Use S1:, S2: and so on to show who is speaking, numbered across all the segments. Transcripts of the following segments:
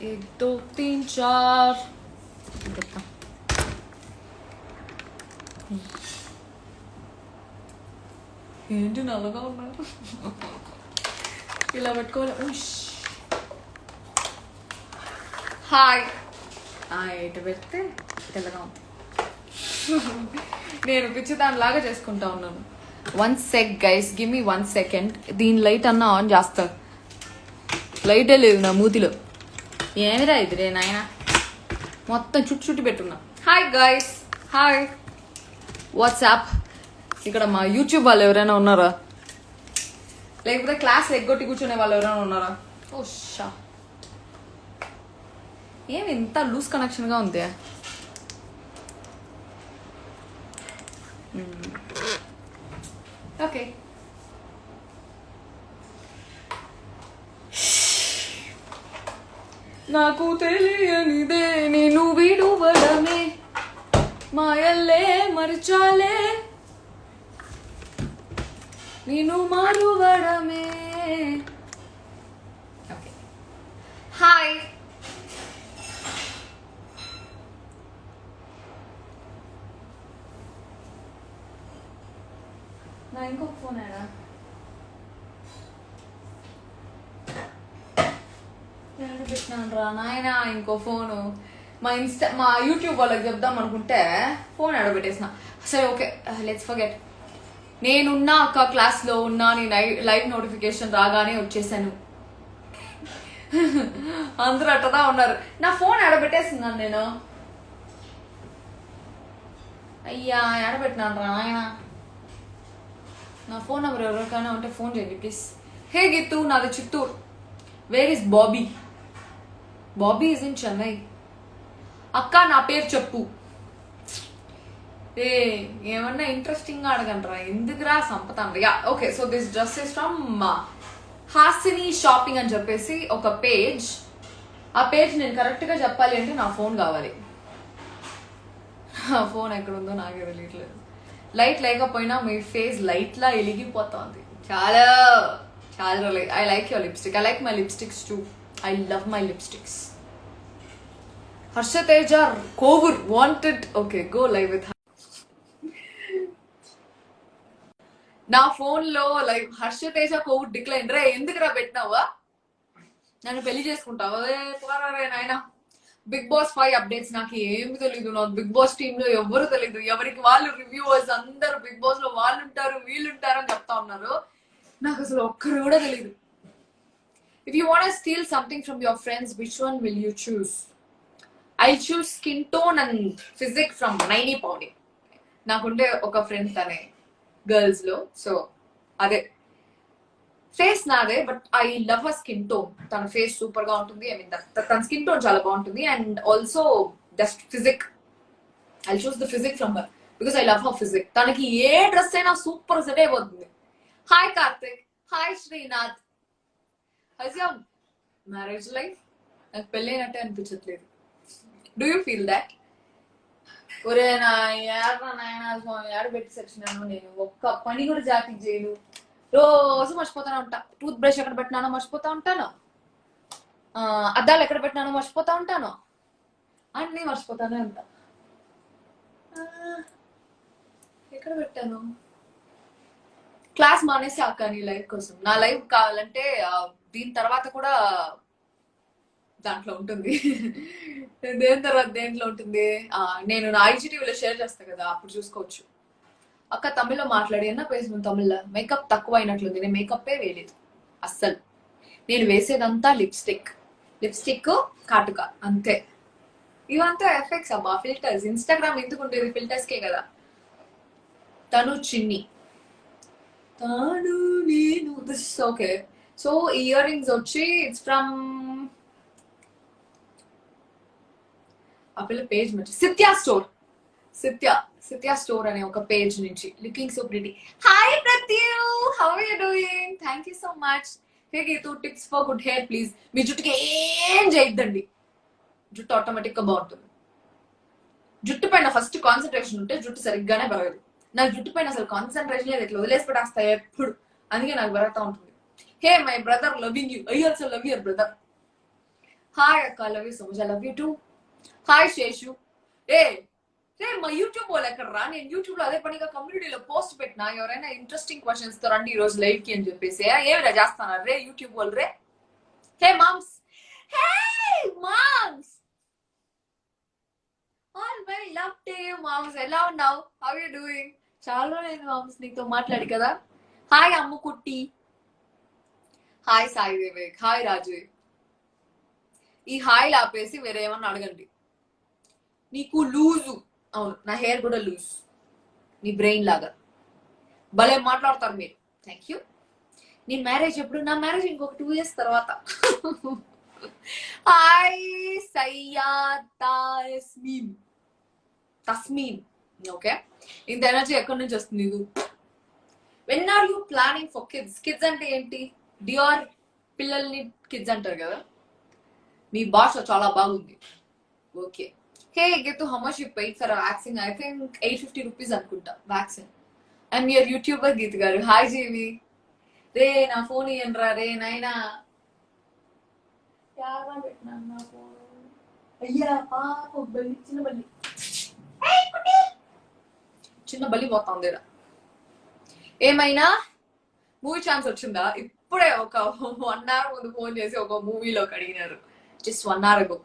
S1: एक दो तीन चार ఏంటి నల్లగా ఉన్నారు ఇలా పెట్టుకోవాలి. హాయ్ ఇటు పెడితే తెల్లగా ఉంది. నేను పిచ్చి దానిలాగా చేసుకుంటా ఉన్నాను. 1 sec guys, give me 1 second. దీని లైట్ అన్నా ఆన్ చేస్తా. లైటే లేదు నా మూతిలో. ఏమిరా ఇది రే నాయన, మొత్తం చుట్టు పెట్టున్నా. Hi guys, hi, what's up. ఇక్కడ మా యూట్యూబ్ వాళ్ళు ఎవరైనా ఉన్నారా, లేకపోతే క్లాస్ ఎగ్గొట్టి కూర్చునే వాళ్ళు ఎవరైనా ఉన్నారా? ఓ షా, ఏమి ఇంత లూజ్ కనెక్షన్గా ఉంది? ఓకే, నాకు తెలియనిదే నేను విడువడమే, మాయల్లే మరిచాలే నేను మారువడమే. Okay, hi. నా ఇంకొక ఫోన్ ఏడా? పెట్టినాను రా నాయన ఇంకో ఫోను. మా యూట్యూబ్ వాళ్ళకి చెప్దాం అనుకుంటే ఫోన్ ఆడబెట్టేసిన. సరే ఓకే, లెట్స్ ఫర్గెట్. నేనున్నా అక్క క్లాస్లో ఉన్నా, నీ లైవ్ నోటిఫికేషన్ రాగానే వచ్చేసాను. అందరూ అట్టదా ఉన్నారు. నా ఫోన్ ఆడబెట్టేస్తున్నాను నేను. అయ్యా ఆడబెట్టినాను రా నాయన. నా ఫోన్ నెంబర్ ఎవరికైనా ఉంటే ఫోన్ చేయండి ప్లీజ్. హే గీతు, నాది Chittoor. Where is Bobby? Bobby is in Chennai. అక్క నా పేరు చెప్పు. ఏ ఏమన్నా ఇంట్రెస్టింగ్ గా అడగంటారా, ఎందుకురా సంపతాండ్రా. Yeah okay, so this dress is from Hasini shopping అని చెప్పేసి ఒక పేజ్. ఆ పేజ్ నేను కరెక్ట్ గా చెప్పాలి అంటే నా ఫోన్ కావాలి. ఆ ఫోన్ ఎక్కడ ఉందో నాకే తెలియట్లేదు. లైట్ లేకపోయినా మీ ఫేస్ లైట్ లా ఎలిగిపోతుంది. చాలా చాలా I like your lipstick. I like my lipsticks too. I love my lipsticks. Harshateja Kovur wanted. Okay, go live with. నా ఫోన్ లో లైవ్ హర్షతేజ కోవూర్ డిక్లైన్. రే ఎందుకురా పెట్టినావా? నన్ను పెళ్లి చేసుకుంటావా? నాయన బిగ్ బాస్ 5 అప్డేట్స్ నాకు ఏమి తెలీదు. నాకు బిగ్ బాస్ టీమ్ లో ఎవరు తెలీదు. ఎవరికి వాళ్ళు రివ్యూవర్స్ అందరూ బిగ్ బాస్ లో వాళ్ళు ఉంటారు వీళ్ళు ఉంటారు అని చెప్తా ఉన్నారు. నాకు అసలు ఒక్కరు కూడా తెలీదు. If you want to steal something from your friends, which one will you choose? I'll choose skin tone and physique from Naini Pawnee. నాకుండే ఒక ఫ్రెండ్ తనే గర్ల్స్ లో, సో అదే ఫేస్ నాదే, but I love her skin tone. తన face super గా ఉంటుంది. I mean తన స్కిన్ టోన్ చాలా బాగుంటుంది. And also just physique, I choose the physique from her because I love her physique. తనకి ఏ డ్రెస్ అయినా సూపర్ సెట్ అయిపోతుంది. Hi Karthik, hi Srinath. House your marriage life? నాకు పెళ్ళైనట్టే అనిపించట్లేదు. Do you feel that? ఒరే నా ఏడ పెట్టి సచ్చినాను నేను. ఒక్క పని కూడా జాకెట్ చేయను. రోజు మర్చిపోతానే ఉంటా. టూత్ బ్రష్ ఎక్కడ పెట్టినానో మర్చిపోతా ఉంటాను. అద్దాలు ఎక్కడ పెట్టినానో మర్చిపోతా ఉంటాను. అన్నీ మర్చిపోతానే ఉంటా. ఎక్కడ పెట్టాను? క్లాస్ మానేసి అక్క నీ లైఫ్ కోసం. నా లైఫ్ కావాలంటే దీని తర్వాత కూడా దాంట్లో ఉంటుంది. దేని తర్వాత దేంట్లో ఉంటుంది? నేను నా ఐజీటీవీలో షేర్ చేస్తా కదా, అప్పుడు చూసుకోవచ్చు. అక్క తమిళ్లో మాట్లాడి అన్న పేసు తమిళ్లో. మేకప్ తక్కువ అయినట్లుంది. నేను మేకప్పే వేయలేదు అస్సలు. నేను వేసేదంతా లిప్స్టిక్ కాటుక అంతే. ఇవంతా ఎఫెక్ట్స్ అబ్బా, ఫిల్టర్స్. ఇన్స్టాగ్రామ్ ఎందుకు ఉండేది? ఫిల్టర్స్ కే కదా. తను చిన్ని, తాను నేను. This okay. So ear rings వచ్చి ఇట్స్ ఫ్రమ్ ఆ పిల్ల పేజ్ నుంచి సిత్యా స్టోర్ అనే ఒక పేజ్ నుంచి. Looking so pretty. Hi Prathyu, how are you doing? Thank you so much. Hey Geethu, tips for good hair please. మీ జుట్టుకి ఏం చేయొద్దండి, జుట్టు ఆటోమేటిక్ గా బాగుంటుంది. జుట్టు పైన ఫస్ట్ కాన్సన్ట్రేషన్ ఉంటే జుట్టు సరిగ్గానే పెరగదు. నాకు జుట్టు పైన అసలు కాన్సన్ట్రేషన్ లేదు, ఇట్లా వదిలేసి పెట్టేస్తా ఎప్పుడు. అందుకే నాకు పెరుగుతూ ఉంటుంది. Hey my brother, loving you. I also love your brother. Hi అక్క, love you so much. I love you too. Hi Seshu. ఏ రే, మా యూట్యూబ్ వాళ్ళు ఎక్కడరా? నేను యూట్యూబ్ లో అదే పనిగా కమ్యూనిటీలో పోస్ట్ పెట్టినా, ఎవరైనా ఇంట్రెస్టింగ్ క్వశ్చన్స్ తో రండి ఈ రోజు లైవ్ కి అని చెప్పేసి. ఏమిరా చేస్తున్నారు రే యూట్యూబ్ వాళ్ళు రే? Hey moms, hey moms, all very love to you moms. ఎలా ఉన్నావు? How you doing? చాలా రోజులైంది మామ్స్ నీతో మాట్లాడి కదా. Hi Ammukutti. Hi Sai Vivek. Hi Raju. ఈ హాయ్ ఆపేసి వేరే ఏమన్నా అడగండి. నీకు లూజు. అవును, నా హెయిర్ కూడా లూజ్, నీ బ్రెయిన్ లాగా. భలే మాట్లాడతారు మీరు. Thank you. నీ మ్యారేజ్ ఎప్పుడు? నా మ్యారేజ్ ఇంకొక 2 years తర్వాత. హాయ్ సయ్యా తస్మీన్. తస్మీన్. ఓకే, ఇంత ఎనర్జీ ఎక్కడి నుంచి వస్తుంది నీకు? When are you planning for kids? Kids అంటే ఏంటి? డియోర్ పిల్లల్ని కిడ్స్ అంటారు కదా. మీ భాష చాలా బాగుంది. Okay. Hey get how much you paid for vaccine? I think 850 rupees అనుకుంటా vaccine. I'm your youtuber Geeth గారు. హాయ్ జీవి. రే నా ఫోన్ ఇయ్యండిరా రే నాయనా. పెట్టినాను నా ఫోన్. అయ్యా పాప బల్లి, చిన్న బల్లి, చిన్న బల్లి పోతుంది. ఏమైనా మూవీ ఛాన్స్ వచ్చిందా? ఇప్పుడే ఒక 1 hour ముందు ఫోన్ చేసి ఒక మూవీలోకి అడిగినారు. Just 1 hour ago.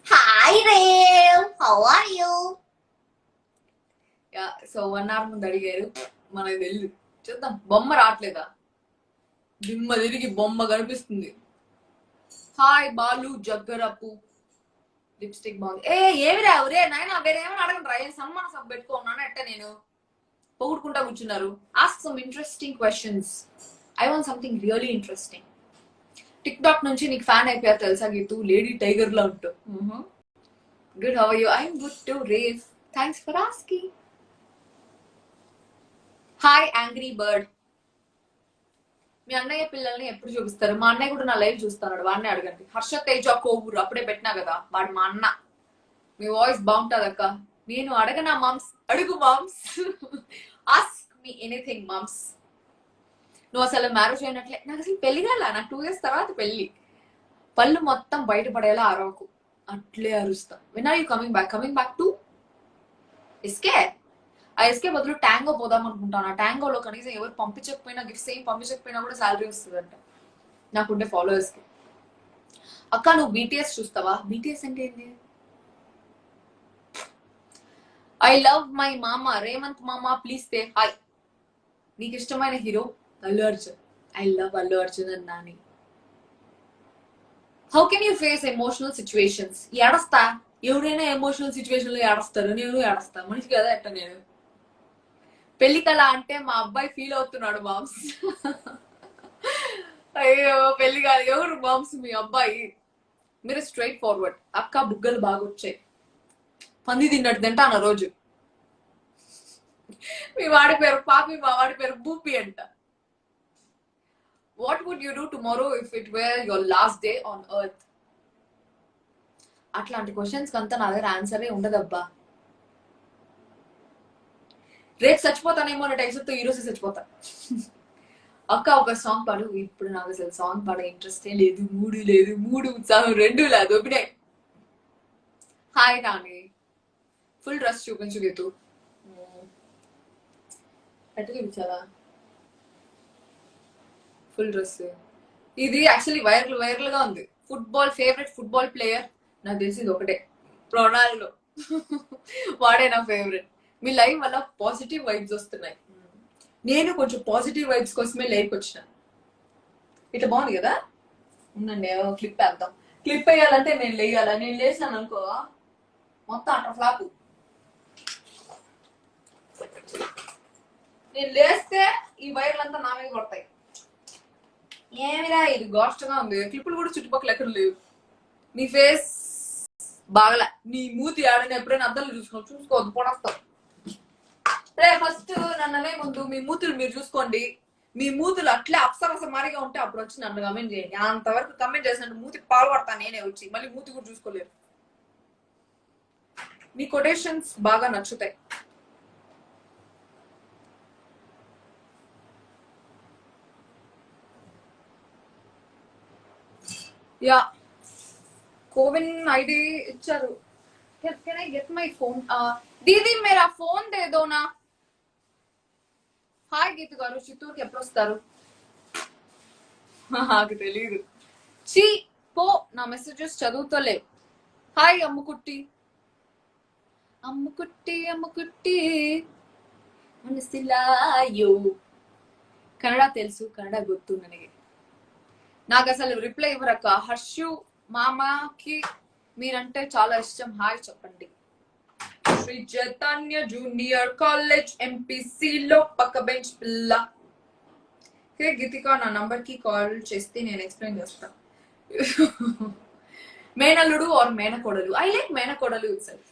S1: Hi Rev, how are you? Yeah, so 1 hour ముందు అడిగారు. మనకి తెలియదు. చూద్దాం. బొమ్మ రావట్లేదా? దిమ్మ తిరిగి బొమ్మ కనిపిస్తుంది. హాయ్ బాలు జగ్గరపు. లిప్స్టిక్ బాగుంది. ఏమి రావు రే నాయన, వేరేమని అడగండి రా. ఏం సన్మాన సభ పెట్టుకున్నాను ఎట్ట నేను పొగుడుకుంటా కూర్చున్నారు. Ask some interesting questions. I want something really interesting. Tick talk నుంచి నీకు ఫ్యాన్ అయిపోయారు తెలుసా గీతు? లేడీ టైగర్ లా ఉంటావు. Good, how are you? I'm good to rave. Thanks for asking. Hi angry bird. మీ అన్నయ్య పిల్లల్ని ఎప్పుడు చూపిస్తారు? మా అన్నయ్య కూడా నా లైవ్ చూస్తున్నాడు, వాడిని అడగండి. హర్ష తేజ కోవూరు అప్పుడే పెట్టినా కదా, వాడు మా అన్న. మీ వాయిస్ బాగుంటది అక్క. నేను అడగనా మామ్స్? అడుగు moms. Ask me anything moms. నువ్వు అసలు మ్యారేజ్ అయినట్లే. నాకు అసలు పెళ్లి కాల, నాకు 2 years తర్వాత పెళ్లి. పళ్ళు మొత్తం బయటపడేలా అరవకు, అట్లే అరుస్తా. When are you coming back? Coming back to SK. ఆ ఎస్కే బదులు ట్యాంగో పోదాం అనుకుంటాను. ఆ ట్యాంగోలో కనీసం ఎవరు పంపించకపోయినా, గిఫ్ట్స్ ఏం పంపించకపోయినా కూడా శాలరీ వస్తుందంట నాకుండే ఫాలోవర్స్ కి. అక్క నువ్వు బీటీఎస్ చూస్తావా? బీటీఎస్ అంటే ఏంటి? ఐ లవ్ మై మామా రేవంత్ మామా, ప్లీజ్ సే హాయ్. నీకు ఇష్టమైన hero? Allu Arjun. I love Allu Arjun and Nani. How can you face emotional situations? ఏడస్తా. ఎవరైనా ఎమోషనల్ సిచ్యువేషన్ లో ఏడస్తారు, నేను ఏడస్తా. మనిషి కదా ఎట్ట నేను. పెళ్లి కళ అంటే మా అబ్బాయి ఫీల్ అవుతున్నాడు మామ్స్. అయ్యో పెళ్లి కాదు. ఎవరు మామ్స్ మీ అబ్బాయి? మీరు స్ట్రైట్ ఫార్వర్డ్. అక్క బుగ్గలు బాగా వచ్చాయి, పంది తిన్నట్టు తింటాను రోజు. మీ వాడి పేరు పాపి, మా వాడి పేరు బూపి అంట. What would you do tomorrow if it were your last day on earth? అట్లాంటి క్వశ్చన్స్ అంతా నా దగ్గర ఆన్సరే ఉండదబ్బా. రేపు చచ్చిపోతానేమో అనే టెన్షన్ తో ఈ రోజు చచ్చిపోతా. అక్క ఒక సాంగ్ పాడు. ఇప్పుడు నాకు అసలు సాంగ్ పాడే ఇంట్రెస్టే లేదు, మూడు లేదు, మూడు ఉత్సాహం రెండు లేదు. ఒకటే. హాయ్ నాని. ఫుల్ డ్రెస్ చూపించు గీతు. ఎట్లా చూపించాలా ఫుల్ డ్రెస్? ఇది యాక్చువల్లీ వైరల్ గా ఉంది. ఫేవరెట్ ఫుట్బాల్ ప్లేయర్ నాకు తెలిసింది ఒకటే, రొనాల్డో. వాడే నా ఫేవరెట్. మీ లైవ్ వల్ల పాజిటివ్ వైబ్స్ వస్తున్నాయి. నేను కొంచెం పాజిటివ్ వైబ్స్ కోసమే లైవ్కి వచ్చిన. ఇట్లా బాగుంది కదా. ఉండండి క్లిప్ వేద్దాం. క్లిప్ వేయాలంటే నేను లేయాల. నేను లేసాను అనుకో మొత్తం అట్లా ఫ్లాప్. నేను లేస్తే ఈ వైర్లు అంతా నా మీద పడతాయి. ఏమిరా ఇది గోష్టంగా ఉంది. క్లిప్పులు కూడా చుట్టుపక్కల ఎక్కడ లేవు. నీ ఫేస్ బాగలే. నీ మూతి ఆడని ఎప్పుడైనా అద్దంలో చూసుకోవద్దు, పొడస్తావు. రే ఫస్ట్ నన్ననే ముందు మీ మూతులు మీరు చూసుకోండి. మీ మూతులు అట్లే అప్సరస మారిగా ఉంటే అప్పుడు వచ్చి నన్ను కమెంట్ చేయండి. అంతవరకు కమెంట్ చేసినట్టు మూతి పాల్పడతాను నేనే వచ్చి. మళ్ళీ మూతి కూడా చూసుకోలేరు. మీ కొటేషన్స్ బాగా నచ్చుతాయి. యా కోవిన్ ఐడి ఇచ్చారు. Can I get my phone? దీది మేరా ఫోన్ దే దో నా. హాయ్ గీతు గారు, చిత్తూరుకి ఎప్పుడు వస్తారు? నాకు తెలీదు. చీ పో, నా మెసేజెస్ చదువుతలే. హాయ్ అమ్ముకుట్టి. అమ్ముకుట్టి అమ్ముకుట్టి మనసిలాయో. కన్నడ తెలుసు, కన్నడ ಗೊತ್ತು ನನಗೆ. నాకు అసలు రిప్లై ఇవ్వరక్క. హర్షు మామకి మీరంటే చాలా ఇష్టం, హాయ్ చెప్పండి. శ్రీ చైతన్య జూనియర్ కాలేజ్ ఎంపీసీలో పక్క బెంచ్ పిల్ల. గీతిక నా నంబర్ కి కాల్ చేస్తే నేను ఎక్స్ప్లెయిన్ చేస్తా. మేనల్లుడు ఆర్ మేనకోడలు. ఐ లైక్ మేనకోడలు ఇట్ సెల్ఫ్.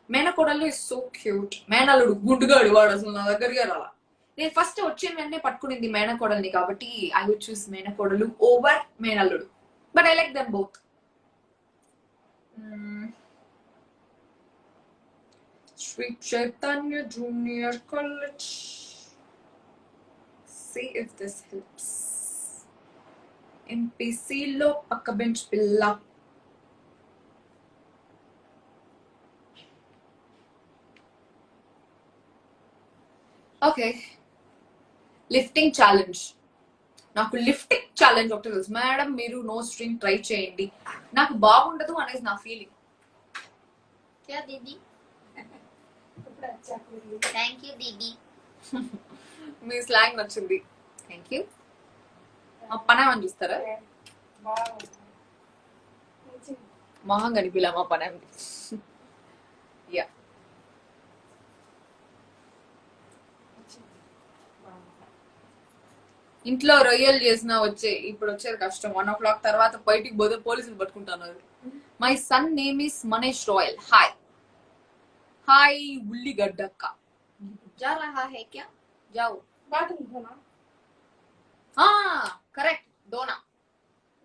S1: మేనకోడలు ఇస్ సో క్యూట్. మేనల్లుడు గుడ్డుగాడు, వాడు అసలు నా దగ్గరగా రాలా. నేను ఫస్ట్ వచ్చిన వెంటనే పట్టుకునింది మేనకోడల్ని కాబట్టి ఐ వుడ్ చూస్ మేనకోడలు ఓవర్ మేనల్లుడు. But I like them both. Sri Chaitanya junior college. See if this helps. ఎంపీసీలో పక్క బెంచ్ పిల్ల. Okay, lifting challenge. నాకు లిఫ్టింగ్ ఛాలెంజ్ ఒకటి తెలుసు. మేడం మీరు నో స్ట్రింగ్ ట్రై చేయండి, నాకు బాగుండదు అనేది నా ఫీలింగ్.
S2: क्या दीदी? थैंक यू दीदी.
S1: మీ స్లాంగ్ నచ్చింది, థ్యాంక్ యూ. మా పనేమని చూస్తారా? మొహం కనిపిలా మా పనేమి. యా ఇంట్లో రొయ్యలు చేసినా ఇప్పుడు వచ్చేది కష్టం. 1 o'clock తర్వాత బయటికి పోతే పోలీసులు పట్టుకుంటున్నారు. My son name is Manish Royal. Hi hi ఉల్లిగడ్డక్క. जा रहा है क्या? जाओ.
S3: बाथरूम धोना।
S1: हाँ करेक्ट, धोना.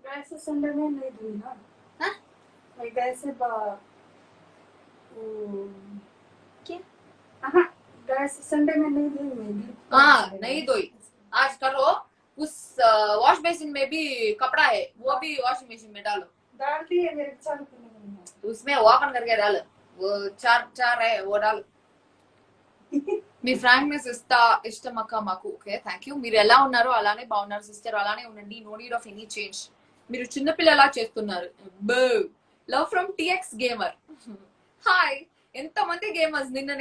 S3: गैस से संडे में नहीं धोई ना।
S1: हाँ?
S3: मैं गैस से
S2: क्या?
S3: हाँ, गैस से संडे में नहीं धोई मैं भी।
S1: हाँ नहीं धोई, आज करो. उस वॉश बेसिन में भी कपड़ा है, वो भी वॉशिंग मशीन में डालो.
S3: डाल दिए मेरे चालू करने में।
S1: उसमें ओपन करके डालो, वो चार है वो डालो. మీ ఫ్రాంక్నెస్ ఇష్టం అక్క మాకు. Okay thank you. మీరు ఎలా ఉన్నారో అలానే బాగున్నారు సిస్టర్, అలానే ఉండండి. No need of any change. మీరు చిన్నపిల్లలా చేస్తున్నారు. Love from TX gamer. Hi, ఎంత మంది గేమర్స్. నిన్న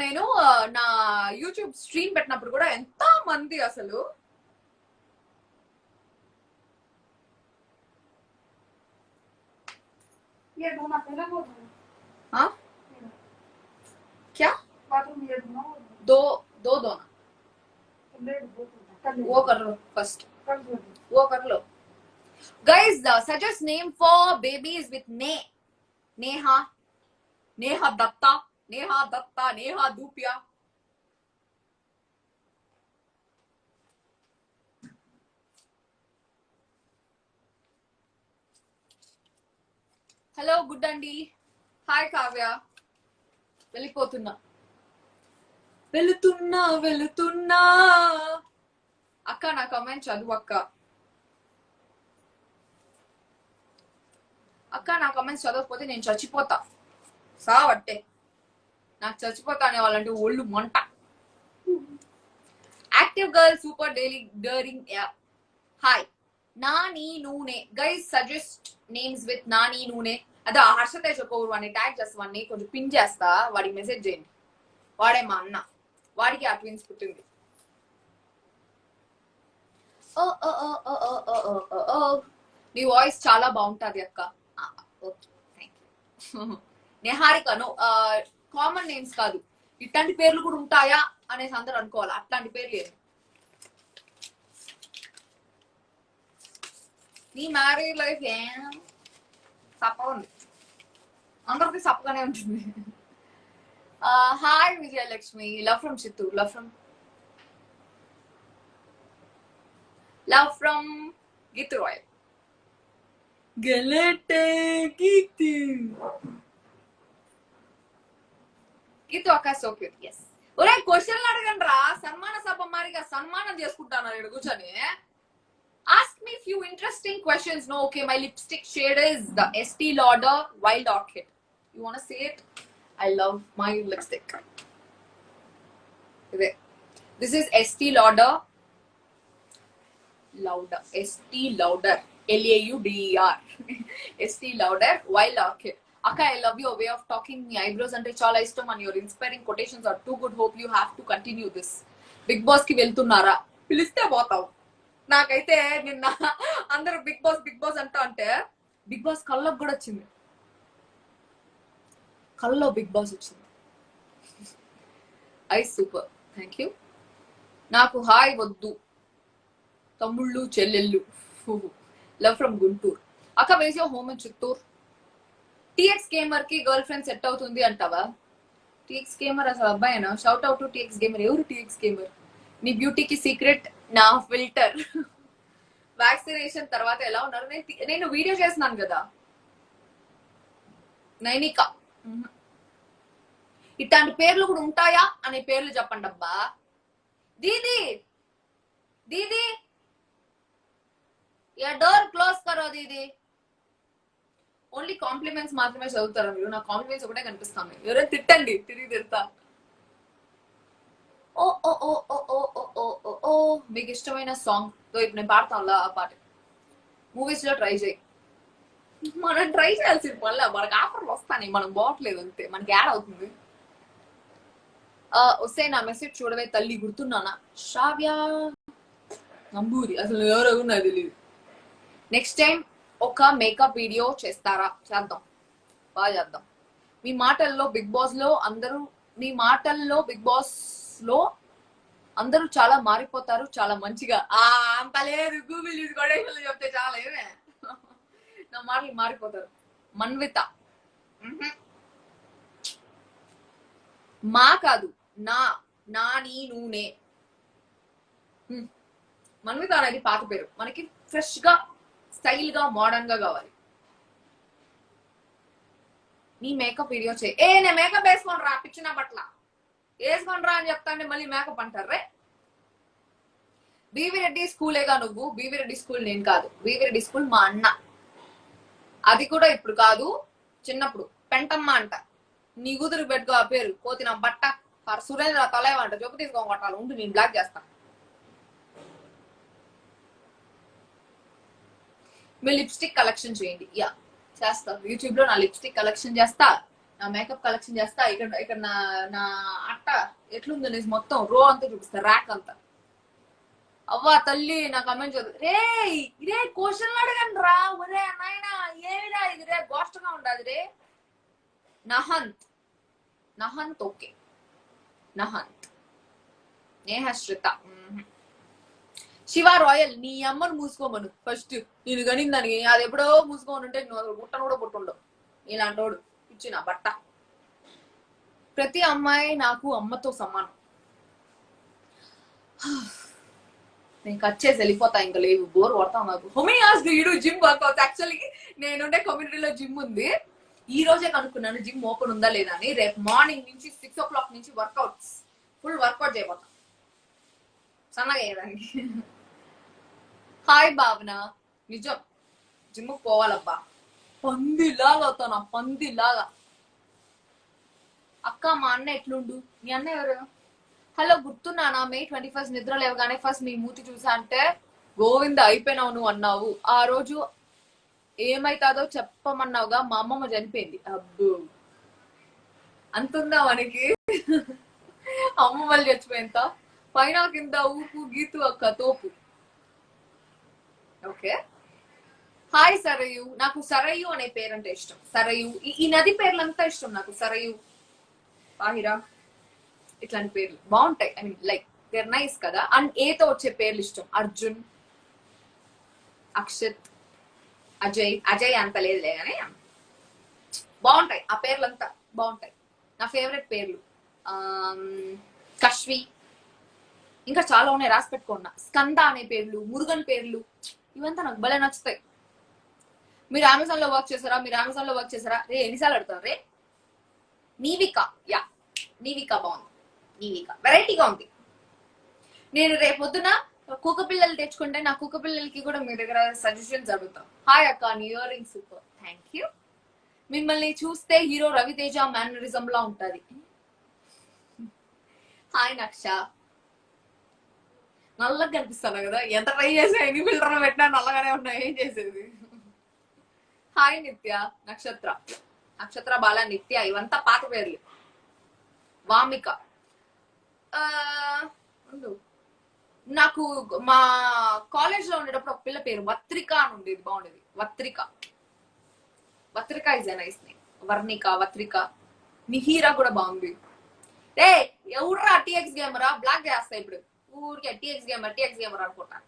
S1: నేను నా యూట్యూబ్ స్ట్రీమ్ పెట్టినప్పుడు కూడా ఎంత మంది అసలు.
S3: ये धोना पहले वो धोना।
S1: हाँ क्या?
S3: बाथरूम ये धोना
S1: दो धोना. वो कर लो फर्स्ट,
S3: कर दो।
S1: वो कर लो. Guys, suggest name for babies with Neha, Neha Datta, Neha Dupya. Hello good అండి. హాయ్ కావ్య. వెళుతున్నా అక్క. నా కమెంట్ చదువు అక్క. నా కమెంట్స్ చదవకపోతే నేను చచ్చిపోతా. సావట్టే నాకు చచ్చిపోతా అనే వాళ్ళంటే ఒళ్ళు మంట. Active girl super daily daring. Hi Nani నూనె. Guys suggest names with Nani నూనె. అదే హర్షతేజ్ ఒకరు వాడిని ట్యాగ్ చేస్తా, వాడిని కొంచెం పిన్ చేస్తా, వాడికి మెసేజ్ చేయండి. వాడే మా అన్న, వాడికి ఆ ట్విన్స్ పుట్టింది. నీ వాయిస్ చాలా బాగుంటది అక్క. Okay thank you. నిహారికను కామన్ నేమ్స్ కాదు, ఇట్లాంటి పేర్లు కూడా ఉంటాయా అనేసి అందరూ అనుకోవాలి. అట్లాంటి పేర్లు లేదు. నీ మ్యారేజ్ లైఫ్ ఏం సప్పగా ఉంది, అందరికి సప్పగానే ఉంటుంది. Hi Vijayalakshmi. Love from Chittoor. Love from Geethu Royal. గెలటే గీతు అక్క సో క్యూట్. ఎస్ ఒరే క్వశ్చన్లు అడగండి రా, సన్మాన సభ మారిగా సన్మానం చేసుకుంటాను ఇక్కడ కూర్చొని. Ask me few interesting questions. No, okay, my lipstick shade is the Estee Lauder Wild Orchid. You want to see it? I love my lipstick. This is Estee Lauder. Estee Lauder. Lauder. Estee Lauder Wild Orchid. Akka, I love your way of talking. Me eyebrows ante chaala ishtam and your inspiring quotations are too good. Hope you have to continue this. Big Boss ki వెళ్తున్నారా? పిలిస్తే పోతావు. నాకైతే నిన్న అందరూ big boss అంటా అంటే big boss కళ్ళకు కూడా వచ్చింది. కళ్ళలో బిగ్ బాస్ వచ్చింది. I super, thank you. నాకు హాయ్ వద్దు, తమ్ముళ్ళు చెల్లెళ్ళు. Love from Guntur. అక్క వేసి home in Chittoor. TX gamer కి గర్ల్ ఫ్రెండ్ సెట్ అవుతుంది అంటావా? టీఎక్స్ గేమర్ అసలు అబ్బాయినా? Shout out to TX gamer. ఎవరు టీఎక్స్ గేమర్? నీ బ్యూటీకి సీక్రెట్ నా ఫిల్టర్. వ్యాక్సినేషన్ తర్వాత ఎలా ఉన్నారు? నేను వీడియో చేస్తున్నాను కదా. నైనిక. ఇట్లాంటి పేర్లు కూడా ఉంటాయా అనే పేర్లు చెప్పండి అబ్బా. దీది దీది యా డోర్ క్లోజ్ కరో దీది. ఓన్లీ కాంప్లిమెంట్స్ మాత్రమే చదువుతారా మీరు? నా కాంప్లిమెంట్స్ ఒకటే కనిపిస్తాను. ఎవరైనా తిట్టండి, తిరిగి తిడతా. ఓ ఓ ఓ ఓ ఓ ఓ ఓ ఓ ఓ మీకు ఇష్టమైన సాంగ్ తో ఇప్పుడు నేను పాడతాంలా ఆ పాట. మూవీస్ లో ట్రై చేయి. మనం ట్రై చేయాల్సిన పనుల, మనకు ఆఫర్లు వస్తాయి, మనం పోవట్లేదు అంతే. మనకి యాడ్ అవుతుంది. వస్తే నా మెసేజ్ చూడవే తల్లి, గుర్తున్నానా? శ్రావ్య నంబూరి. అసలు ఎవరు నాకు తెలియదు. నెక్స్ట్ టైం ఒక మేకప్ వీడియో చేస్తారా? చేద్దాం, బాగా చేద్దాం. మీ మాటల్లో బిగ్ బాస్ లో అందరూ అందరూ చాలా మారిపోతారు, చాలా మంచిగా. అంత లేదు, గూగుల్ యూజ్ కూడా చెప్తే చాలా. ఏమే నా మాటలు మారిపోతారు. మన్విత. మా కాదు, నా నీ నూనె. మన్విత అనేది పాత పేరు. మనకి ఫ్రెష్ గా, స్టైల్ గా, మోడర్న్ గా కావాలి. నీ మేకప్ వీడియో చేయి. నేను మేకప్ వేసుకోని రా, పిచ్చిన బట్ల వేసుకొని రా అని చెప్తాంటే మళ్ళీ మేకప్ అంటారే. బీవీ రెడ్డి స్కూలేగా నువ్వు? బీవీ రెడ్డి స్కూల్ నేను కాదు. బీవీ రెడ్డి స్కూల్ మా అన్న. అది కూడా ఇప్పుడు కాదు, చిన్నప్పుడు. పెంటమ్మ అంట. నీ కూతురు పెట్టుకో ఆ పేరు. కోతిన బట్ట. సురేంద్ర తలేవంట. చెప్పు తీసుకో కొట్టాలి. ఉండి నేను బ్లాక్ చేస్తా. మీరు లిప్స్టిక్ కలెక్షన్ చేయండి. యా చేస్తా. యూట్యూబ్ లో నా లిప్స్టిక్ కలెక్షన్ చేస్తా, నా మేకప్ కలెక్షన్ చేస్తా. ఇక్కడ నా అట్ట ఎట్లుందో నేను మొత్తం రో అంతా చూపిస్తా, ర్యాక్ అంతా. అవ్వా తల్లి నా కమెంట్ చదువు. రే క్వశ్చన్లు అడగండి రా. ఒరే నాయన ఏమిరా ఇది? రే గోష్టగా ఉండదు రే. నహంత్ ఓకే. నహంత్. నేహశ్రిత. శివ రాయల్. నీ అమ్మను మూసుకోమను ఫస్ట్. నేను కానీ దానికి అది ఎప్పుడో మూసుకోమని ఉంటే నువ్వు పుట్టను కూడా పుట్టుండవు. ఇలాంటోడు ఇచ్చిన బట్ట. ప్రతి అమ్మాయి నాకు అమ్మతో సమానం. నేను కట్ చేసి వెళ్ళిపోతా, ఇంకా లేవు, బోర్ కొడతాం నాకు. Gym workouts. యాక్చువల్లీ నేనుండే కమ్యూనిటీలో జిమ్ ఉంది. ఈ రోజే కనుక్కున్నాను జిమ్ ఓపెన్ ఉందా లేదా అని. రేపు మార్నింగ్ నుంచి 6 o'clock నుంచి వర్కౌట్స్, ఫుల్ వర్కౌట్ చేయబోతాం సన్నగా అయ్యేదానికి. హాయ్ భావన. నిజం, జిమ్ పోవాలబ్బా. పందిలాగా అవుతాను, పందిలాగా. అక్క మా అన్న ఎట్లుండు? మీ అన్న ఎవరు? హలో, గుర్తున్నానా? May 21st నిద్ర లేవగానే ఫస్ట్ నీ మూతి చూసా అంటే గోవింద అయిపోయినావు నువ్వు అన్నావు. ఆ రోజు ఏమైతాదో చెప్పమన్నావుగా, మా అమ్మమ్మ చనిపోయింది. అబ్బో, అంతుందా మనకి? అమ్మమ్మలు చచ్చిపోయేంత. పైన కింద ఊపు గీతు అక్క తోపు. ఓకే. హాయ్ సరయు. నాకు సరయు అనే పేరంటే ఇష్టం. సరయు. ఈ నది పేర్లంతా ఇష్టం నాకు. సరయు, పాహిరా, ఇట్లాంటి పేర్లు బాగుంటాయి. I mean like they're nice కదా. అండ్ ఏతో వచ్చే పేర్లు ఇష్టం. అర్జున్, అక్షత్, అజయ్ అంత లేదులే కానీ బాగుంటాయి ఆ పేర్లంతా, బాగుంటాయి. నా ఫేవరెట్ పేర్లు కశ్వి, ఇంకా చాలా ఉన్నాయి, రాసి పెట్టుకున్నా. స్కంద అనే పేర్లు, మురుగన్ పేర్లు, ఇవంతా నాకు భలే నచ్చుతాయి. మీరు అమెజాన్ లో వర్క్ చేశారా? రే ఎన్నిసార్లు అడుగుతారు రే. నీవిక. యా నీవిక బాగుంది. నీవిక వెరైటీగా ఉంది. నేను రేపొద్దున కుక్క పిల్లలు తెచ్చుకుంటే నా కుక్క పిల్లలకి కూడా మీ దగ్గర సజెషన్స్ అడుగుతాం. హాయ్ అక్క, నీ ear ring super, thank you. మిమ్మల్ని చూస్తే హీరో రవితేజ మేనరిజం లా ఉంటది. హాయ్ నక్ష, నల్లగా కనిపిస్తాను కదా, ఎంత ట్రై చేసా ఎన్ని ఫిల్టర్లు పెట్టినా నల్లగానే ఉన్నాయి, ఏం చేసేది. హాయ్ నిత్య, నక్షత్ర, నక్షత్ర బాల, నిత్య, ఇవంతా పాత పేర్లు. వామిక, నాకు మా కాలేజ్ లో ఉండేటప్పుడు ఒక పిల్ల పేరు వత్రిక అని ఉండేది, బాగుండేది. Vatrika, Vatrika is a nice name. Varnika, Vatrika. Mihira కూడా బాగుంది. ఏ ఎవడ్రా టిఎక్స్ గేమరా, బ్లాక్ చేస్తా ఇప్పుడు ఊరికే. టిఎక్స్ గేమర్ అనుకుంటా.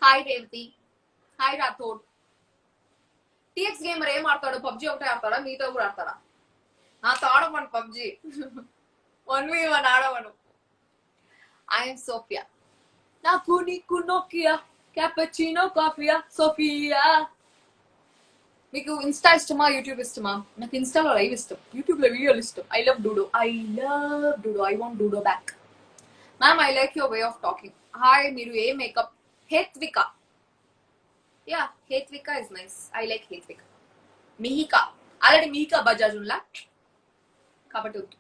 S1: Hi Revathi, hi Rathod. TX gamer ఏం ఆడతాడు? పబ్జి ఒకటే ఆడతాడా, మీతో కూడా ఆడతాడా? నాతో ఆడమను పబ్జి, 1v1 ఆడమను. ఐఎమ్ సోఫియా, నాకు నీకు నోకియా, క్యాపచినో కాఫియా, సోఫియా. మీకు ఇన్స్టా ఇష్టమా, యూట్యూబ్ ఇష్టమా? నాకు ఇన్స్టాలో లైవ్ ఇష్టం, యూట్యూబ్ లో వీడియోలు ఇష్టం. I love Dudo, I want Dudo back. Ma'am I like your way of talking. Hi, మీరు ఏ makeup? Hethvika, yeah Hethvika is nice, I like Hethvika. Mihika, already Mihika Bajaj ఉన్నా కాబట్టి వద్దు.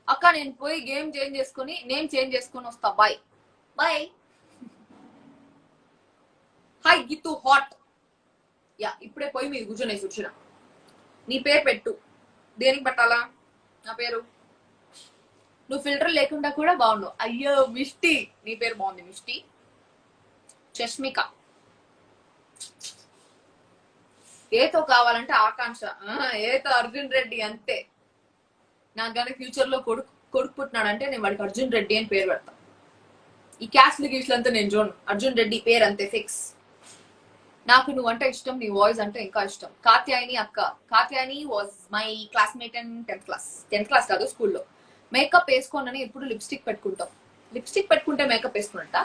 S1: అక్క నేను పోయి నేమ్ చేంజ్ చేసుకొని వస్తా, bye bye. Hi Gittu hot, yeah ఇప్పుడే పోయి మీరు కూర్చొని వచ్చిన. నీ పేరు పెట్టు, దేనికి పెట్టాలా నా పేరు? నువ్వు ఫిల్టర్ లేకుండా కూడా బాగుండు. అయ్యో మిష్టి, నీ పేరు బాగుంది మిష్టి. చష్మిక, ఏతో కావాలంటే ఆకాంక్ష, ఏతో అర్జున్ రెడ్డి అంతే. నాకు కానీ ఫ్యూచర్ లో కొడుకు పుట్టినాడంటే నేను వాడికి అర్జున్ రెడ్డి అని పేరు పెడతా. ఈ క్యాస్ట్లు గీస్లు అంతా నేను చూడను, అర్జున్ రెడ్డి పేరు అంతే ఫిక్స్. నాకు నువ్వు అంటే ఇష్టం, నీ వాయిస్ అంటే ఇంకా ఇష్టం. కాత్యాయని అక్క, Katyayani was my classmate in 10th class కాదు స్కూల్లో. మేకప్ వేసుకోనని ఎప్పుడు లిప్స్టిక్ పెట్టుకుంటాం. లిప్స్టిక్ పెట్టుకుంటే మేకప్ వేసుకున్నట్ట.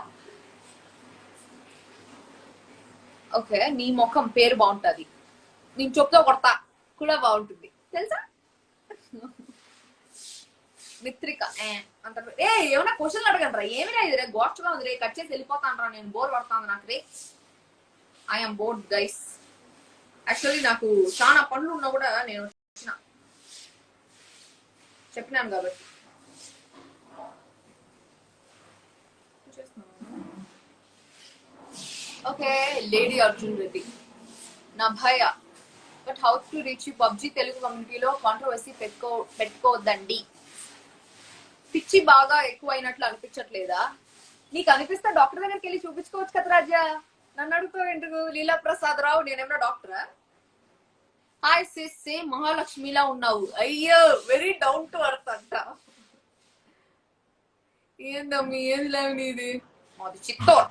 S1: ఓకే, నీ ముఖం పేరు బాగుంటది, నేను చెప్తా కొడతా కూడా బాగుంటుంది తెలుసా. మిత్రిక అంత ఏమైనా క్వశ్చన్లు అడగండి రా. ఏమి రా ఇది రే, గోస్ట్ గా ఉంది రే, కట్ చేసి వెళ్ళిపోతాను రా, నేను బోర్ పడతాను నాకు రే. I'm bored guys. యాక్చువల్లీ నాకు చాలా పనులు ఉన్నా కూడా నేను చెప్పినాను కాబట్టి. ఓకే, లేడీ అర్జున్ రెడ్డి, నా భయ. But how to reach you? PUBG Telugu కమ్యూనిటీలో కాంట్రవర్సీ పెట్టుకోవద్దండి. పిచ్చి బాగా ఎక్కువ అయినట్లు అనిపించట్లేదా? నీకు అనిపిస్తే డాక్టర్ దగ్గరికి వెళ్ళి చూపించుకోవచ్చు కదా రాజా, నన్ను అడుగుతావు ఎందుకు? లీలా ప్రసాద్ రావు, నేనేమన్నా డాక్టరా? హాయ్ సిస్, సేమ్ మహాలక్ష్మిలా ఉన్నావు. అయ్యో వెరీ డౌన్ టు అర్త్ అంట. ఏందమ్మీ ఏది లేవు నీది? మాది చిత్తూరు.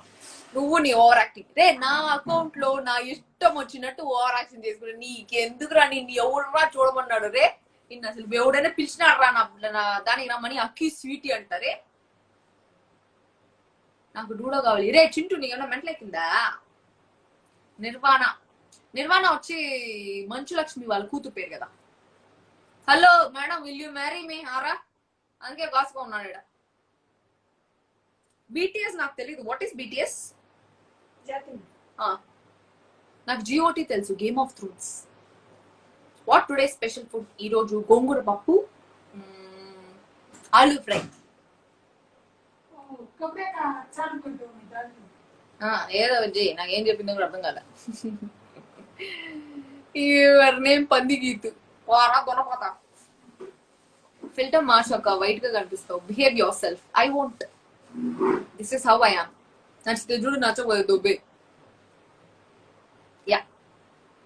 S1: నువ్వు నీ ఓవర్ యాక్టింగ్ రే. నా అకౌంట్ లో నా ఇష్టం వచ్చినట్టు ఓవర్ యాక్షన్ చేసుకున్నా. నీకెందుకురా, నిన్ను ఎవరురా చూడమన్నాడు రే? నిన్ను అసలు ఎవడైనా పిలిచినాడు రా నా దానికి రమ్మని? అక్కి స్వీటీ అంటారే. నాకు డూడో కావాలి రే. చింటూ నీకేమన్నా మెంటలెక్కిందా? నిర్వాణ వచ్చి మంచు లక్ష్మి వాళ్ళ కూతురు పేరు కదా. Hello madam, will you marry me? ఆరా అందుకే కాసుగా ఉన్నాడు ఇక్కడ. బీటీఎస్ నాకు తెలియదు. What is BTS? నాకు జిఓటి తెలుసు, game of thrones. What today special food? ఈ రోజు గోంగూర పప్పు, ఆలూ ఫ్రై. ఏదో విజయ్, నాకేం చెప్పిందో కూడా అర్థం కాలే. యువర్ నేమ్ పంది గీతు, వారా దొనపోతా. ఫిల్టర్ మార్చాక వైట్ గా కనిపిస్తావు. Behave yourself. I want, this is how I am. నచ్చితే చూడు, నచ్చబోయే దొబ్బే. యా,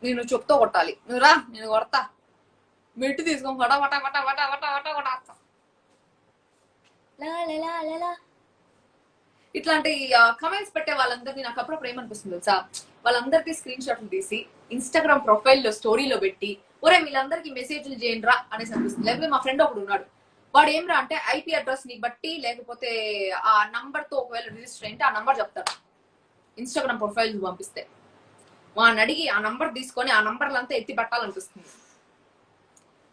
S1: నేను చెప్తా కొట్టాలి. నువ్వు రా, నేను కొడతా. మెట్టు తీసుకొని వట వట వట వట వట వట కొడతా. ఇట్లాంటి కమెంట్స్ పెట్టే వాళ్ళందరినీ నాకు అప్పుడప్పుడు ఏమనిపిస్తుంది తెలుసా? వాళ్ళందరికీ స్క్రీన్ షాట్లు తీసి ఇన్స్టాగ్రామ్ ప్రొఫైల్లో స్టోరీలో పెట్టి, ఒరే వీళ్ళందరికీ మెసేజ్లు చేయండి రా అనేసి అనిపిస్తుంది. లేకపోతే మా ఫ్రెండ్ ఒకడు ఉన్నాడు, వాడు ఏం రా అంటే ఐపీ అడ్రస్ ని బట్టి లేకపోతే ఆ నంబర్ తో ఒకవేళ రిజిస్టర్ అయితే ఆ నంబర్ చెప్తాడు. ఇన్స్టాగ్రామ్ ప్రొఫైల్ పంపిస్తే వాడిని అడిగి ఆ నంబర్ తీసుకొని ఆ నంబర్లంతా ఎత్తి పెట్టాలనిపిస్తుంది.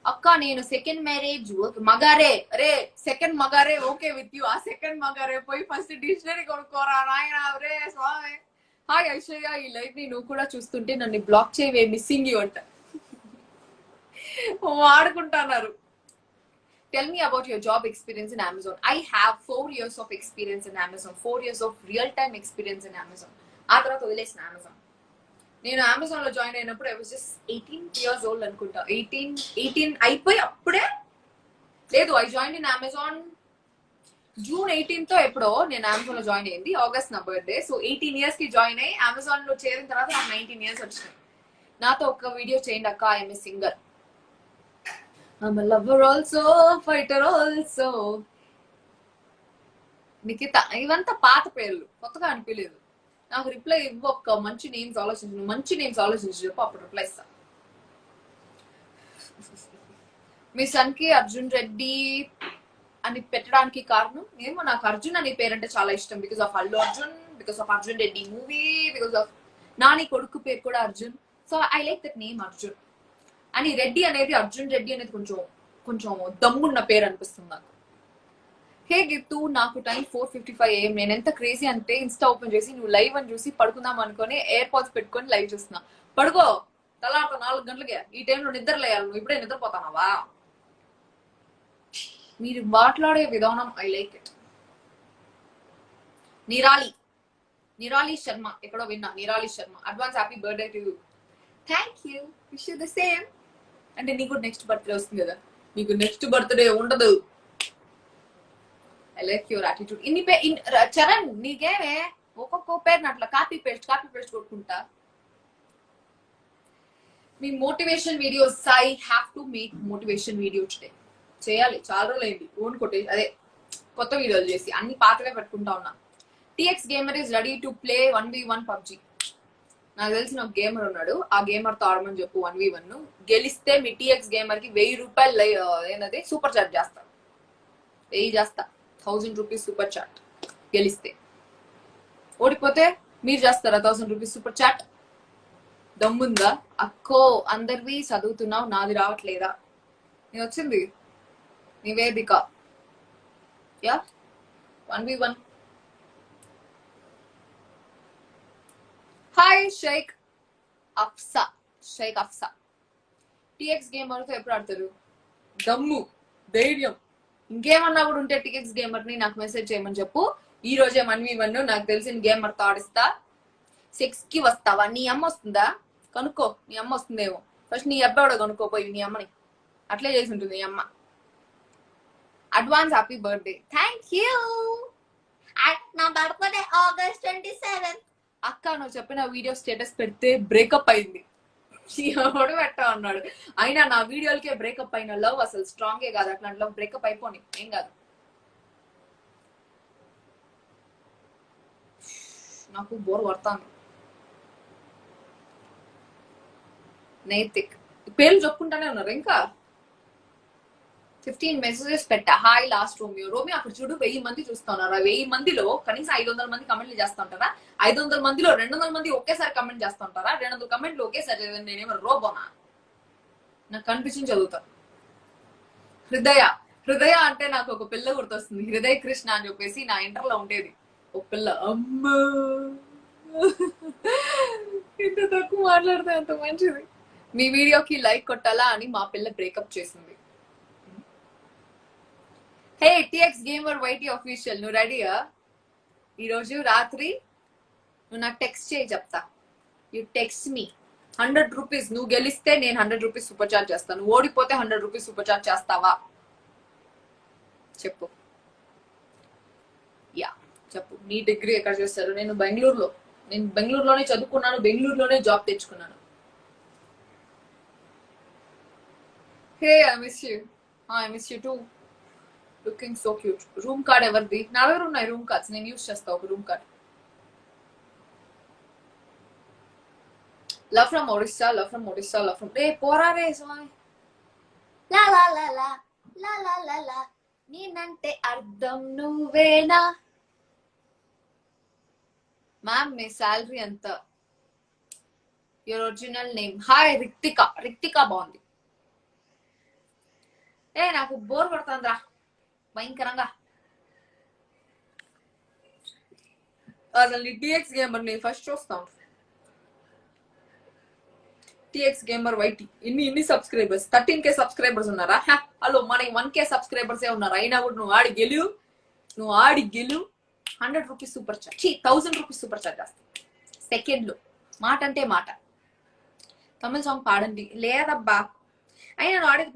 S1: అక్క నేను సెకండ్ మ్యారేజ్ మగారే అరే సెకండ్ మగారే ఓకే విత్ యూ ఆ సెకండ్ మగారే పోయి ఫస్ట్ డిక్షనరీ కొనుక్కోరా నాయన రే స్వామి. హాయ్ ఐశ్వర్య, ఈ లైఫ్ ని నువ్వు కూడా చూస్తుంటే నన్ను బ్లాక్ చేయవే మిస్సింగ్ యూ అంట వాడుకుంటున్నారు. Tell me about your job experience in Amazon. I have 4 years of experience in Amazon. 4 years of real-time experience in Amazon. ఆ తర్వాత వదిలేసిన Amazon. నేను అమెజాన్ లో జాయిన్ అయినప్పుడు I was just 18 years old అనుకుంటా. 18 అయిపోయి అప్పుడే లేదు. I join in Amazon June 18th ఎప్పుడో నేను అమెజాన్ లో జాయిన్ అయింది. ఆగస్ట్ నా బర్త్డే. సో 18 years కి జాయిన్ అయ్యి అమెజాన్ లో చేరిన తర్వాత నాకు 19 years వచ్చినాయి. నాతో ఒక వీడియో చేయండి అక్క, I'm a singer. I'm a lover also, fighter also. Nikhita, ఇవంతా పాత పేర్లు, కొత్తగా అనిపించలేదు. నాకు రిప్లై ఇవ్వ, ఒక్క మంచి నేమ్స్ ఆలోచించు. మంచి నేమ్స్ ఆలోచించి చెప్పు, అప్పుడు రిప్లై ఇస్తా. మీ సన్ కి అర్జున్ రెడ్డి అని పెట్టడానికి కారణం ఏమో, నాకు అర్జున్ అనే పేరంటే చాలా ఇష్టం. Because of Allu Arjun, because of Arjun Reddy movie, because of Nani కొడుకు పేరు కూడా Arjun. So I like that name Arjun. అని రెడ్డి అనేది, అర్జున్ రెడ్డి అనేది కొంచెం దమ్మున్న పేరు అనిపిస్తుంది నాకు. హే గిత్తు, నాకు టైం 4:55 AM. నేను ఎంత క్రేజీ అంటే ఇన్స్టా ఓపెన్ చేసి నువ్వు లైవ్ అని చూసి పడుకుందాం అనుకుని ఎయిర్ పాడ్స్ పెట్టుకొని లైవ్ చూస్తున్నా. పడుకో, తెల్లారితో 4 గంటలకే. ఈ టైంలో నిద్ర లేయాలి, నువ్వు ఇప్పుడే నిద్రపోతానావా? మీరు మాట్లాడే విధానం I like it. Nirali Sharma, ఎక్కడో విన్నా. Nirali Sharma, advance happy birthday to you. Thank you, wish you the same. అంటే నీకు నెక్స్ట్ బర్త్డే వస్తుంది కదా, నీకు నెక్స్ట్ బర్త్డే ఉండదు. I like your attitude. Charan, నీకేమే ఒక్కొక్క పేరుని అట్లా కాపీ పేస్ట్ కొట్టుకుంటా. మీ motivation videos, I have to make motivation video today. చేయాలి, చాలా రోజులు అయింది ఓన్ అదే కొత్త వీడియోలు చేసి. అన్ని పాతగా పెట్టుకుంటా ఉన్నా. TX gamer is ready to play 1v1 PUBG. నాకు తెలిసిన ఒక గేమర్ ఉన్నాడు, ఆ గేమర్ తో ఆడమని చెప్పు 1v1. గెలిస్తే మీ టీఎక్స్ గేమర్ కి 1000 రూపాయలు ఏంటది సూపర్ చాట్ చేస్తా. 1000 చేస్తా, 1000 రూపీస్ సూపర్ చాట్ గెలిస్తే. ఓడిపోతే మీరు చేస్తారా 1000 రూపీస్ సూపర్ చాట్? దమ్ముందా? అక్కో అందరివి చదువుతున్నావు, నాది రావట్లేదా? నేను వచ్చింది Nivedika. Yeah 1v1. Hi Sheikh Afsa. TX gamer తో ఎప్పుడు ఆడతారు? దమ్ము, ధైర్యం ఇంకేమన్నా కూడా ఉంటే టీఎక్స్ గేమర్ ని నాకు మెసేజ్ చేయమని చెప్పు. ఈ రోజే 1v1 నాకు తెలిసిన గేమర్ తో ఆడిస్తా. 6 కి వస్తావా? నీ అమ్మ వస్తుందా? కనుక్కో, నీ అమ్మ వస్తుందేమో. ఫస్ట్ నీ అబ్బాయి కనుక్కోపోయి నీ అమ్మని. అట్లే చేసి ఉంటుంది నీ అమ్మ. Advance happy birthday. Thank you.
S2: నా బర్త్డే August 27.
S1: అక్క, నువ్వు చెప్పిన వీడియో స్టేటస్ పెడితే బ్రేకప్ అయింది. ఎవడు పెట్టా అన్నాడు. అయినా నా వీడియోలకే బ్రేకప్ అయిన లవ్ అసలు స్ట్రాంగే కాదు. అట్లాంటి లవ్ బ్రేకప్ అయిపోని ఏం కాదు. నాకు బోర్ కొడతాను. నైతిక్ పేర్లు చెప్పుకుంటానే ఉన్నారు. ఇంకా 15 మెసేజెస్ పెట్టా. Hi last Romeo. అక్కడ చూడు 1000 మంది చూస్తా ఉన్నారు. 1000 మందిలో కనీసం 500 మంది కమెంట్లు చేస్తా ఉంటారా? 500 మందిలో 200 మంది ఒకేసారి కమెంట్ చేస్తా ఉంటారా? 200 కమెంట్లు ఒకేసారి నేనేమో రోబోనా? నాకు కనిపించింది చదువుతా. హృదయ అంటే నాకు ఒక పిల్ల గుర్తొస్తుంది. హృదయ కృష్ణ అని చెప్పేసి నా ఇంటర్ లో ఉండేది ఒక పిల్ల. అమ్మా, ఇంత తక్కువ మాట్లాడితే అంత మంచిది. మీ వీడియోకి లైక్ కొట్టాలా అని మా పిల్ల బ్రేకప్ చేసింది. హే టీఎక్స్ గేమర్ వైటీ ఆఫీషియల్, నువ్వు రెడీయా? ఈరోజు రాత్రి నువ్వు నాకు టెక్స్ట్ చేయి, చెప్తా. You text me 100 rupees. నువ్వు గెలిస్తే నేను 100 రూపీస్ సూపర్ చార్జ్ చేస్తాను. నువ్వు ఓడిపోతే 100 రూపీస్ సూపర్ చార్జ్ చేస్తావా? చెప్పు. యా చెప్పు. నీ డిగ్రీ ఎక్కడ చేస్తారు? నేను బెంగళూరులోనే చదువుకున్నాను, బెంగళూరులోనే జాబ్ తెచ్చుకున్నాను. Hey I miss you two. Looking so cute. Room card ఎవరిది? నా దగ్గర ఉన్నాయి రూమ్ కార్డ్స్, నేను యూజ్ చేస్తా ఒక room card. Love from Odisha. రే పోరా రే స్వామి.
S2: లా లా లా లా లా లా లా లా.
S1: నేనంటే అర్థం నువ్వేనా? మ్యామ్ మీ శాలరీ ఎంత? Your original name? Hi Riktika బాగుంది. నాకు బోర్ కొడుతుందిరా భయంకరంగా. అసలు నీ టిఎక్స్ గేమర్ ని ఫస్ట్ చూస్తాం. టిఎక్స్ గేమర్ వైటీ ఇన్ని సబ్స్క్రైబర్స్ 13K సబ్స్క్రైబర్స్ ఉన్నారా? హలో మనకి 1K సబ్స్క్రైబర్స్ ఉన్నారు. అయినా కూడా నువ్వు ఆడి గెలు 100 rupees super chat 1000 rupees super chat చేస్తా సెకండ్ లో. మాట అంటే మాట. తమిళ సాంగ్ పాడండి. లేదబ్బా అయినా నువ్వు ఆడేది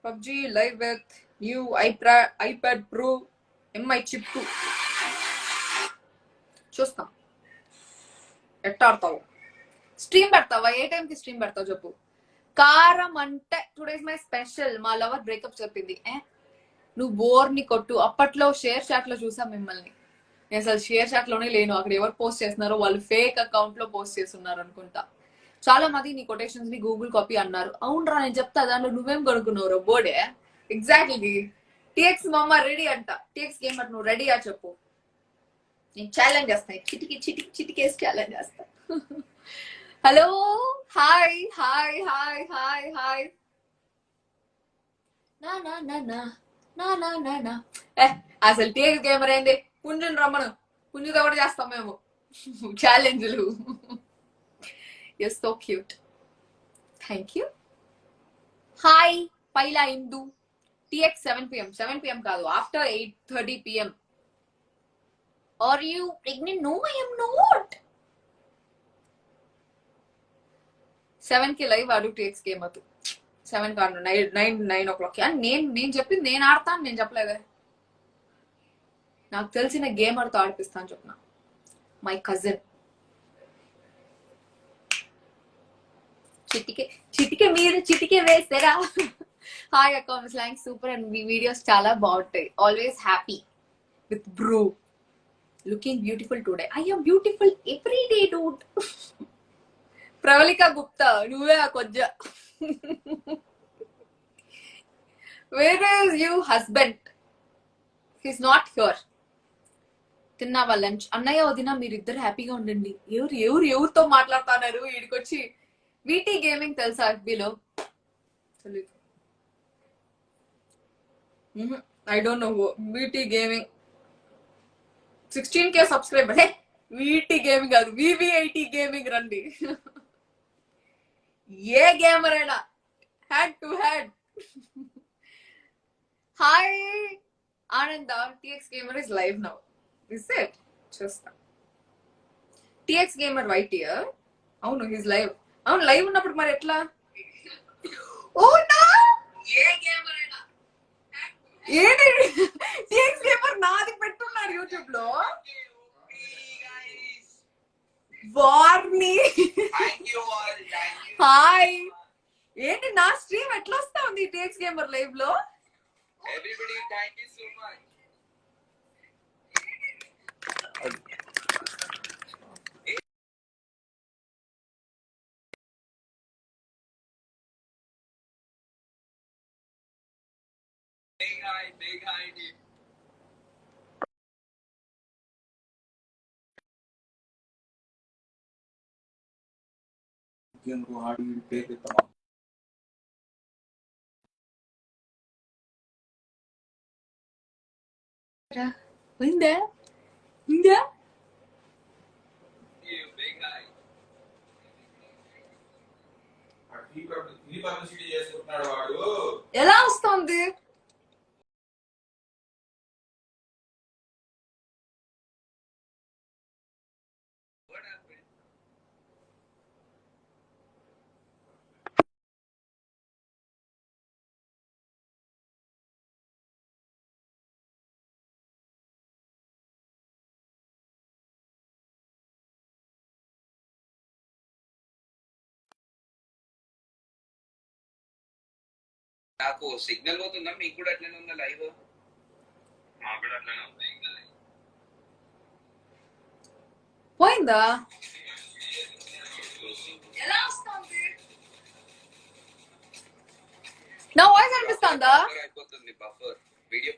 S1: PUBG live with new iPad pro MI chip 2 చూస్తాం. ఎట్ట ఆడతావు? స్ట్రీమ్ పెడతావా? ఏ టైం కి స్ట్రీమ్ పెడతావు చెప్పు. కారం అంటే 2 days మై స్పెషల్. మా లవర్ బ్రేకప్ చెప్పింది. నువ్వు బోర్ ని కొట్టు. అప్పట్లో షేర్ చాట్ లో చూసాం మిమ్మల్ని. నేను అసలు షేర్ చాట్ లోనే లేను. అక్కడ ఎవరు పోస్ట్ చేస్తున్నారో వాళ్ళు ఫేక్ అకౌంట్ లో పోస్ట్ చేస్తున్నారు అనుకుంటా. చాలా మంది నీ కొటేషన్స్ ని గూగుల్ కాపీ అన్నారు. అవునరా నేను చెప్తా దాంట్లో నువ్వేం కొనుక్కున్నావు బోర్డే. ఎగ్జాక్ట్లీ. టిఎక్స్ మామ రెడీ అంట. టిఎక్స్ గేమర్ నువ్వు రెడీయా చెప్పు. నేను ఛాలెంజ్ చేస్తాను. చిటికేసి ఛాలెంజ్ చేస్తా. Hello hi hi hi hi hi. నా నా నా నా నా నా నా నా. అసలు టిఎక్స్ గేమర్ ఏంది? పుంజుని రమ్మను. పుంజుతో కూడా చేస్తాం మేము ఛాలెంజ్లు. Yes so cute. Thank you. Hi Paila Indu. TX 7 PM 7 PM కాదు after 8:30 PM. Are you pregnant? No, I am not. 7 live ఆడు టిఎక్స్ గేమ్ అదు. 7 కాదు 9 o'clock. నేను చెప్పింది నేను ఆడతాను. నేను చెప్పలేదే. నాకు తెలిసిన గేమర్తో ఆడిపిస్తాను చెప్పిన. My cousin. చిటికే మీరు చిటికే వేస్తారా? హాయ్ అక్క స్లాంగ్ సూపర్ అండ్ మీ వీడియోస్ చాలా బాగుంటాయి. Always happy with bro. Looking beautiful today. I am beautiful every day dude. Pravalika Gupta నువ్వే ఆ కొజ్జ. Where is you husband? He's not here. తిన్నావా లంచ్? అన్నయ్య వదిన మీరిద్దరు హ్యాపీగా ఉండండి. ఎవరితో మాట్లాడుతున్నారు? వీడికొచ్చి వీటీ గేమింగ్ తెలుసా? ఎఫ్బీలో తెలీదు. I don't know VT gaming. 16K subscriber. VT gaming కాదు వివిఐటీ గేమింగ్ రండి. ఏ గేమర్ అయినా had to had. Hi Ananda. TX gamer is live now. Is it? చూస్తా. TX gamer white year. అవును హిస్ లైవ్. అవును లైవ్ ఉన్నప్పుడు మరి ఎట్లా? ఓ నా ఏ గేమర్ అయినా ఏంటి టిఎక్స్ గేమర్ నాది పెట్టున్నారు యూట్యూబ్ లో. వార్ని హాయ్. ఏంటి నా స్ట్రీమ్ ఎట్లా వస్తా ఉంది టిఎక్స్ గేమర్ లైవ్ లో?
S4: Everybody, thank you so much. Big hi, dude. How do you play with them?
S1: ఉందా?
S4: Big hi. ఈ పబ్లిసిటీ చేసుకుంటున్నాడు వాడు.
S1: ఎలా వస్తుంది?
S4: నాకు సిగ్నల్ పోతుందా? మీకు కూడా అట్లనే ఉందా లైవ్? మాకు కూడా అట్లనే ఉంది.
S1: పోయిందా? ఎలా వస్తుంది? నా వాయిస్ అనిపిస్తుందా?
S4: అయిపోతుంది బఫర్ వీడియో